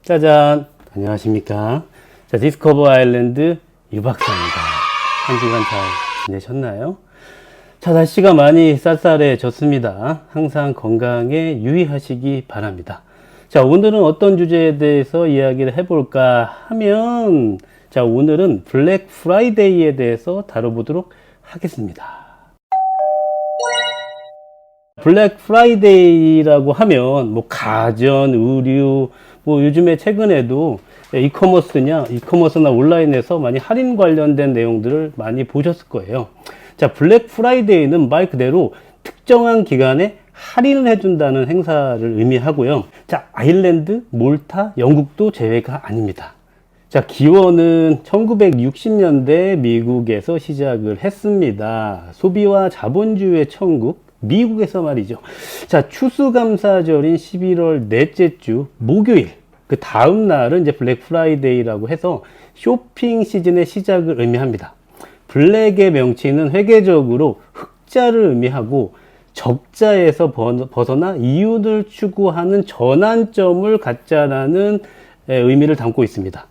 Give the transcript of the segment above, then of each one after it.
짜잔! 안녕하십니까. 자, 디스커버 아일랜드 유박사입니다. 한 주간 잘 지내셨나요? 자, 날씨가 많이 쌀쌀해졌습니다. 항상 건강에 유의하시기 바랍니다. 자, 오늘은 어떤 주제에 대해서 이야기를 해볼까 하면, 자, 오늘은 블랙 프라이데이에 대해서 다뤄보도록 하겠습니다. 블랙 프라이데이라고 하면 뭐 가전, 의류, 뭐 요즘에 최근에도 이커머스나 온라인에서 많이 할인 관련된 내용들을 많이 보셨을 거예요. 자, 블랙 프라이데이는 말 그대로 특정한 기간에 할인을 해준다는 행사를 의미하고요. 자, 아일랜드, 몰타, 영국도 제외가 아닙니다. 자, 기원은 1960년대 미국에서 시작을 했습니다. 소비와 자본주의의 천국, 미국에서 말이죠. 자, 추수감사절인 11월 넷째 주 목요일, 그 다음 날은 이제 블랙 프라이데이라고 해서 쇼핑 시즌의 시작을 의미합니다. 블랙의 명칭은 회계적으로 흑자를 의미하고 적자에서 벗어나 이윤을 추구하는 전환점을 갖자라는 의미를 담고 있습니다.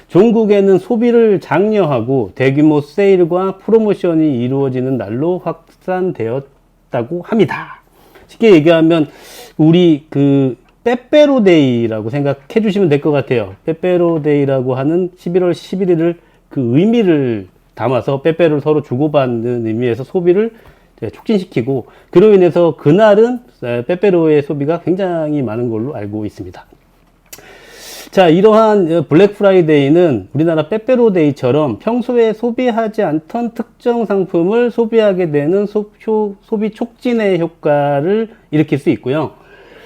종국에는 소비를 장려하고 대규모 세일과 프로모션이 이루어지는 날로 확산되었다고 합니다. 쉽게 얘기하면 우리 그 빼빼로데이라고 생각해 주시면 될 것 같아요. 빼빼로데이라고 하는 11월 11일을 그 의미를 담아서 빼빼로를 서로 주고받는 의미에서 소비를 촉진시키고, 그로 인해서 그날은 빼빼로의 소비가 굉장히 많은 걸로 알고 있습니다. 자, 이러한 블랙 프라이데이는 우리나라 빼빼로데이처럼 평소에 소비하지 않던 특정 상품을 소비하게 되는 소비 촉진의 효과를 일으킬 수 있고요.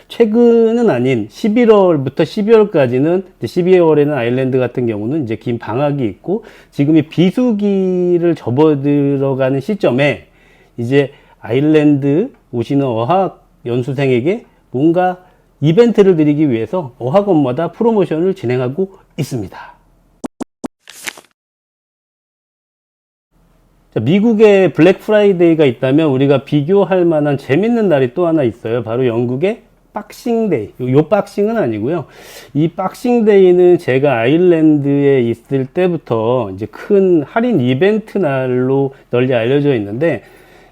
최근은 아닌 11월부터 12월까지는, 12월에는 아일랜드 같은 경우는 이제 긴 방학이 있고, 지금이 비수기를 접어들어가는 시점에 이제 아일랜드 오시는 어학 연수생에게 뭔가 이벤트를 드리기 위해서 어학원마다 프로모션을 진행하고 있습니다. 자, 미국에 블랙 프라이데이가 있다면 우리가 비교할 만한 재밌는 날이 또 하나 있어요. 바로 영국의 박싱데이. 요 박싱은 아니고요. 이 박싱데이는 제가 아일랜드에 있을 때부터 이제 큰 할인 이벤트 날로 널리 알려져 있는데,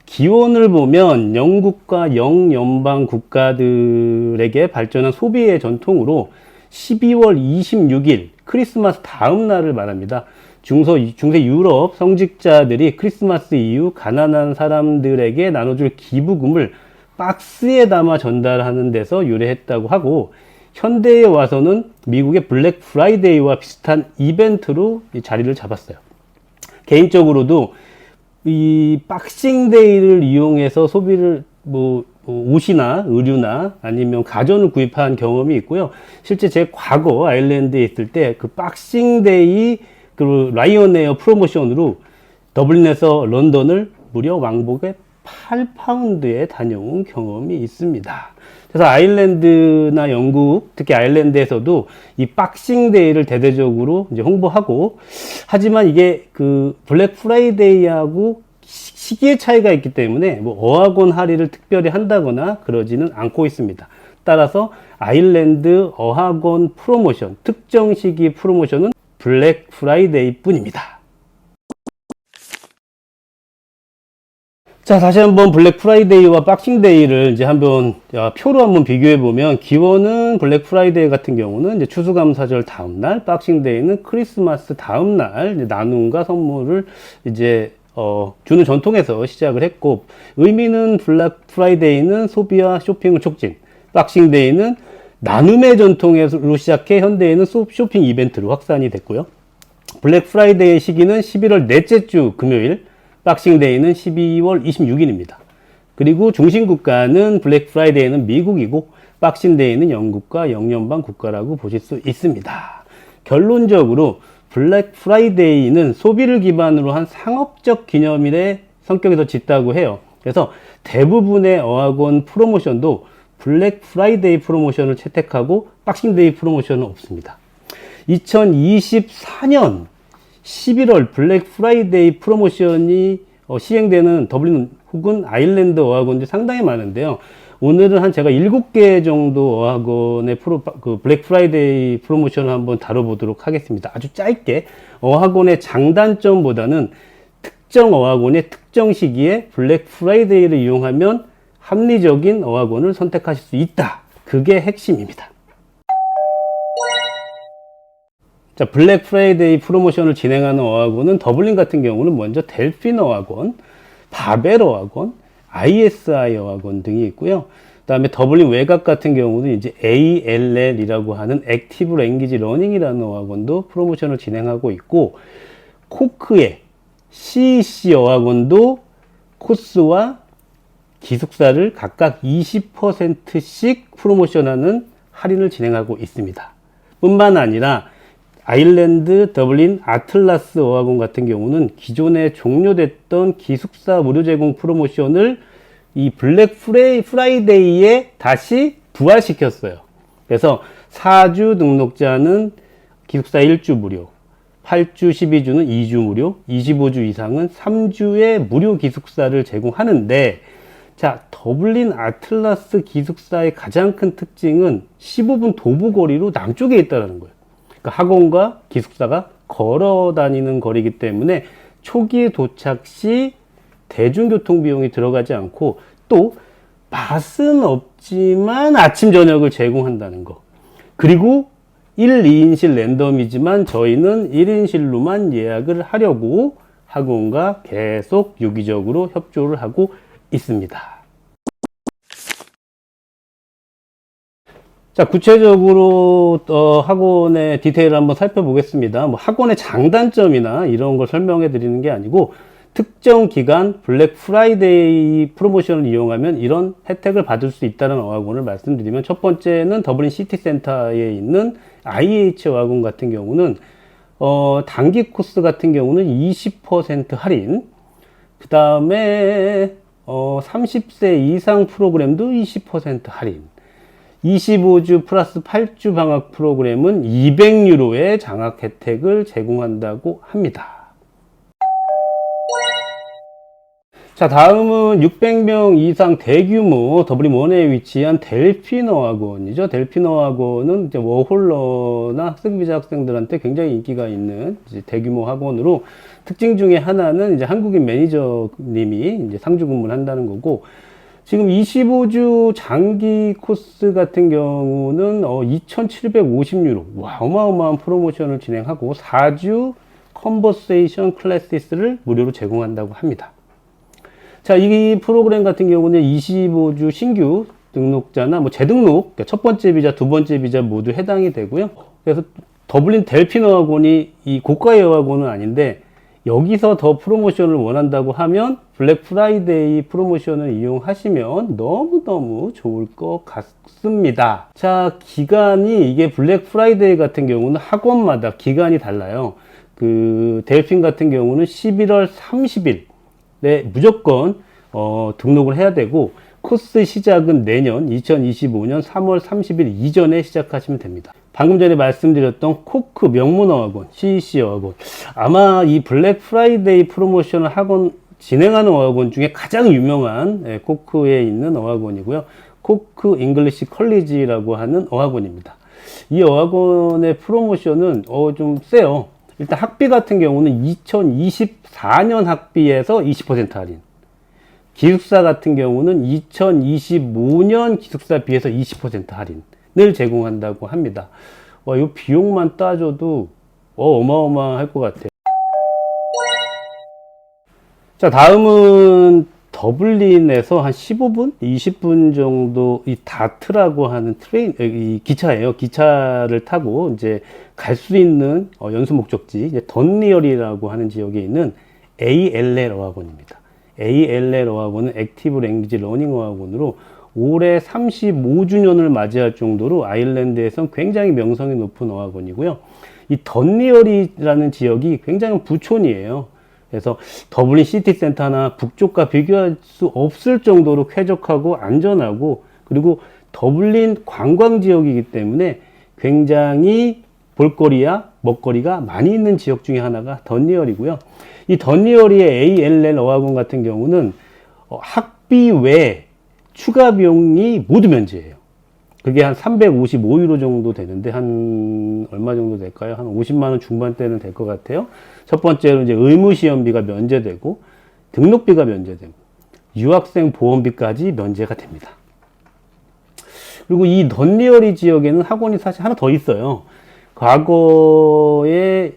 기원을 보면 영국과 영연방 국가들에게 발전한 소비의 전통으로 12월 26일 크리스마스 다음 날을 말합니다. 중세 유럽 성직자들이 크리스마스 이후 가난한 사람들에게 나눠줄 기부금을 박스에 담아 전달하는 데서 유래했다고 하고, 현대에 와서는 미국의 블랙 프라이데이와 비슷한 이벤트로 자리를 잡았어요. 개인적으로도 이 박싱데이를 이용해서 소비를 옷이나 의류나 아니면 가전을 구입한 경험이 있고요. 실제 제 과거 아일랜드에 있을 때 그 박싱데이 그 라이언에어 프로모션으로 더블린에서 런던을 무려 왕복에 8파운드에 다녀온 경험이 있습니다. 그래서 아일랜드나 영국, 특히 아일랜드에서도 이 박싱데이를 대대적으로 이제 홍보하고, 하지만 이게 그 블랙 프라이데이하고 시기의 차이가 있기 때문에 뭐 어학원 할인을 특별히 한다거나 그러지는 않고 있습니다. 따라서 아일랜드 어학원 프로모션, 특정 시기 프로모션은 블랙 프라이데이 뿐입니다. 자, 다시 한번 블랙 프라이데이와 박싱데이를 이제 한번 표로 한번 비교해 보면, 기원은 블랙 프라이데이 같은 경우는 이제 추수감사절 다음 날, 박싱데이는 크리스마스 다음 날 나눔과 선물을 이제 주는 전통에서 시작을 했고, 의미는 블랙 프라이데이는 소비와 쇼핑을 촉진, 박싱데이는 나눔의 전통으로 시작해 현대에는 쇼핑 이벤트로 확산이 됐고요. 블랙 프라이데이 시기는 11월 넷째 주 금요일, 박싱데이는 12월 26일입니다. 그리고 중심국가는 블랙 프라이데이는 미국이고, 박싱데이는 영국과 영연방 국가라고 보실 수 있습니다. 결론적으로 블랙 프라이데이는 소비를 기반으로 한 상업적 기념일의 성격이 더 짙다고 해요. 그래서 대부분의 어학원 프로모션도 블랙 프라이데이 프로모션을 채택하고 박싱데이 프로모션은 없습니다. 2024년 11월 블랙 프라이데이 프로모션이 시행되는 더블린 혹은 아일랜드 어학원들이 상당히 많은데요. 오늘은 한 제가 7개 정도 어학원의 블랙 프라이데이 프로모션을 한번 다뤄보도록 하겠습니다. 아주 짧게 어학원의 장단점보다는 특정 어학원의 특정 시기에 블랙 프라이데이를 이용하면 합리적인 어학원을 선택하실 수 있다. 그게 핵심입니다. 자, 블랙 프라이데이 프로모션을 진행하는 어학원은 더블린 같은 경우는 먼저 델핀 어학원, 바벨 어학원, ISI 어학원 등이 있고요. 그 다음에 더블린 외곽 같은 경우는 이제 ALL이라고 하는 액티브 랭귀지 러닝이라는 어학원도 프로모션을 진행하고 있고, 코크의 CEC 어학원도 코스와 기숙사를 각각 20%씩 프로모션하는 할인을 진행하고 있습니다. 뿐만 아니라 아일랜드 더블린 아틀라스 어학원 같은 경우는 기존에 종료됐던 기숙사 무료 제공 프로모션을 이 블랙 프라이데이에 다시 부활시켰어요. 그래서 4주 등록자는 기숙사 1주 무료, 8주 12주는 2주 무료, 25주 이상은 3주의 무료 기숙사를 제공하는데, 자, 더블린 아틀라스 기숙사의 가장 큰 특징은 15분 도보 거리로 남쪽에 있다는 거예요. 그러니까 학원과 기숙사가 걸어 다니는 거리이기 때문에 초기에 도착 시 대중교통 비용이 들어가지 않고, 또 맛은 없지만 아침 저녁을 제공한다는 거. 그리고 1, 2인실 랜덤이지만 저희는 1인실로만 예약을 하려고 학원과 계속 유기적으로 협조를 하고 있습니다. 자, 구체적으로 학원의 디테일을 한번 살펴보겠습니다. 뭐 학원의 장단점이나 이런 걸 설명해 드리는 게 아니고, 특정 기간 블랙 프라이데이 프로모션을 이용하면 이런 혜택을 받을 수 있다는 어학원을 말씀드리면, 첫 번째는 더블린 시티센터에 있는 IH 어학원 같은 경우는 단기 코스 같은 경우는 20% 할인, 그 다음에 30세 이상 프로그램도 20% 할인, 25주 플러스 8주 방학 프로그램은 200유로의 장학 혜택을 제공한다고 합니다. 자, 다음은 600명 이상 대규모 더블린 원에 위치한 델핀 어학원이죠. 델핀 어학원은 이제 워홀러나 학생비자 학생들한테 굉장히 인기가 있는 이제 대규모 학원으로, 특징 중에 하나는 이제 한국인 매니저님이 이제 상주 근무를 한다는 거고, 지금 25주 장기 코스 같은 경우는 2,750유로, 와, 어마어마한 프로모션을 진행하고 4주 컨버세이션 클래시스를 무료로 제공한다고 합니다. 자, 이 프로그램 같은 경우는 25주 신규 등록자나 뭐 재등록, 그러니까 첫 번째 비자, 두 번째 비자 모두 해당이 되고요. 그래서 더블린 델핀 어학원이 이 고가의 어학원은 아닌데, 여기서 더 프로모션을 원한다고 하면 블랙 프라이데이 프로모션을 이용하시면 너무너무 좋을 것 같습니다. 자, 기간이, 이게 블랙 프라이데이 같은 경우는 학원마다 기간이 달라요. 그 델핀 같은 경우는 11월 30일에 무조건 등록을 해야 되고, 코스 시작은 내년 2025년 3월 30일 이전에 시작하시면 됩니다. 방금 전에 말씀드렸던 코크 명문 어학원, CEC 어학원, 아마 이 블랙 프라이데이 프로모션을 진행하는 어학원 중에 가장 유명한 코크에 있는 어학원이고요. 코크 잉글리시 컬리지라고 하는 어학원입니다. 이 어학원의 프로모션은 좀 세요. 일단 학비 같은 경우는 2024년 학비에서 20% 할인, 기숙사 같은 경우는 2025년 기숙사비에서 20% 할인을 제공한다고 합니다. 이 비용만 따져도 어마어마할 것 같아요. 자, 다음은 더블린에서 한 15분, 20분 정도 이 다트라고 하는 이 기차예요. 기차를 타고 이제 갈 수 있는 연수 목적지, 이제 던리얼이라고 하는 지역에 있는 ALL 어학원입니다. ALL 어학원은 액티브 랭귀지 러닝 어학원으로 올해 35주년을 맞이할 정도로 아일랜드에선 굉장히 명성이 높은 어학원이고요. 이 던리얼이라는 지역이 굉장히 부촌이에요. 그래서 더블린 시티센터나 북쪽과 비교할 수 없을 정도로 쾌적하고 안전하고, 그리고 더블린 관광 지역이기 때문에 굉장히 볼거리야 먹거리가 많이 있는 지역 중에 하나가 던리얼이고요. 이 던리얼의 ALL 어학원 같은 경우는 학비 외에 추가 비용이 모두 면제예요. 그게 한 355유로 정도 되는데, 한, 얼마 정도 될까요? 한 50만원 중반대는 될 것 같아요. 첫 번째로 이제 의무시험비가 면제되고, 등록비가 면제되고, 유학생 보험비까지 면제가 됩니다. 그리고 이 던리어리 지역에는 학원이 사실 하나 더 있어요. 과거에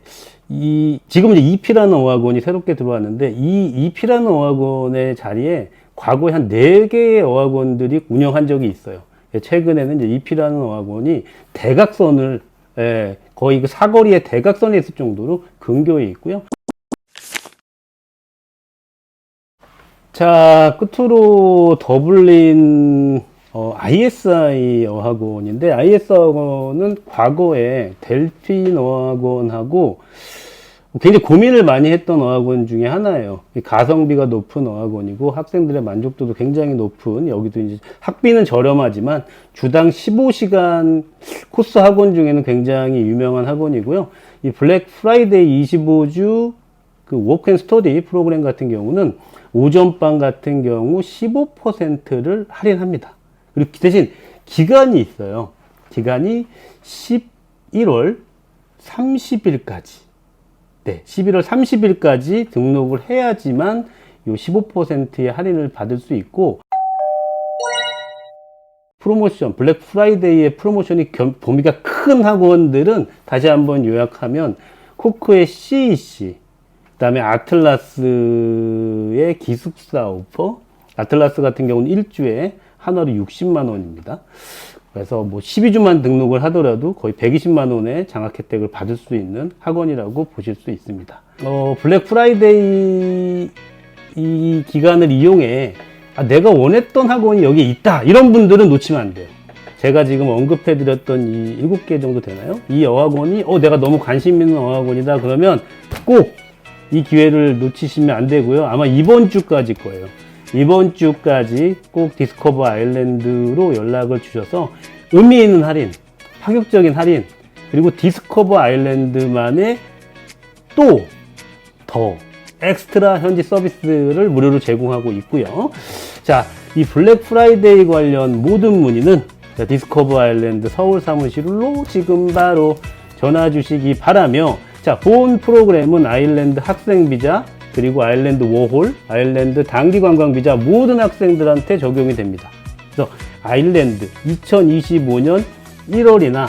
지금 이제 이피라는 어학원이 새롭게 들어왔는데, 이 이피라는 어학원의 자리에 과거에 한 4개의 어학원들이 운영한 적이 있어요. 최근에는 이제 이피라는 어학원이 대각선을, 거의 그 사거리의 대각선에 있을 정도로 근교에 있고요. 자, 끝으로 더블린 ISI 어학원인데, IS 어학원은 과거에 델핀 어학원하고 굉장히 고민을 많이 했던 어학원 중에 하나예요. 가성비가 높은 어학원이고 학생들의 만족도도 굉장히 높은, 여기도 이제 학비는 저렴하지만 주당 15시간 코스 학원 중에는 굉장히 유명한 학원이고요. 이 블랙 프라이데이 25주 그 워크앤스터디 프로그램 같은 경우는 오전반 같은 경우 15%를 할인합니다. 그리고 대신 기간이 있어요. 기간이 11월 30일까지. 네, 11월 30일까지 등록을 해야지만 요 15%의 할인을 받을 수 있고, 프로모션, 블랙 프라이데이의 프로모션이 범위가 큰 학원들은 다시 한번 요약하면 코크의 CEC, 그 다음에 아틀라스의 기숙사 오퍼, 아틀라스 같은 경우는 1주에 한화로 60만 원입니다. 그래서 뭐 12주만 등록을 하더라도 거의 120만 원의 장학 혜택을 받을 수 있는 학원이라고 보실 수 있습니다. 블랙 프라이데이 이 기간을 이용해 내가 원했던 학원이 여기에 있다, 이런 분들은 놓치면 안 돼요. 제가 지금 언급해드렸던 이 7개 정도 되나요? 이 어학원이 내가 너무 관심 있는 어학원이다 그러면 꼭 이 기회를 놓치시면 안 되고요. 아마 이번 주까지 거예요. 이번 주까지 꼭 디스커버 아일랜드로 연락을 주셔서 의미 있는 할인, 파격적인 할인, 그리고 디스커버 아일랜드만의 또 더 엑스트라 현지 서비스를 무료로 제공하고 있고요. 자, 이 블랙 프라이데이 관련 모든 문의는 디스커버 아일랜드 서울 사무실로 지금 바로 전화 주시기 바라며, 자, 본 프로그램은 아일랜드 학생 비자, 그리고 아일랜드 워홀, 아일랜드 단기 관광 비자 모든 학생들한테 적용이 됩니다. 그래서 아일랜드 2025년 1월이나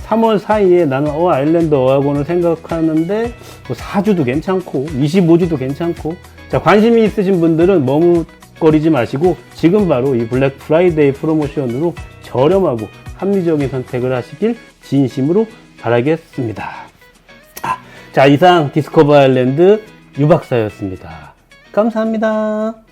3월 사이에 나는 아일랜드 어학원을 생각하는데 4주도 괜찮고 25주도 괜찮고, 자, 관심이 있으신 분들은 머뭇거리지 마시고 지금 바로 이 블랙 프라이데이 프로모션으로 저렴하고 합리적인 선택을 하시길 진심으로 바라겠습니다. 자, 이상 디스커버 아일랜드 유 박사였습니다. 감사합니다.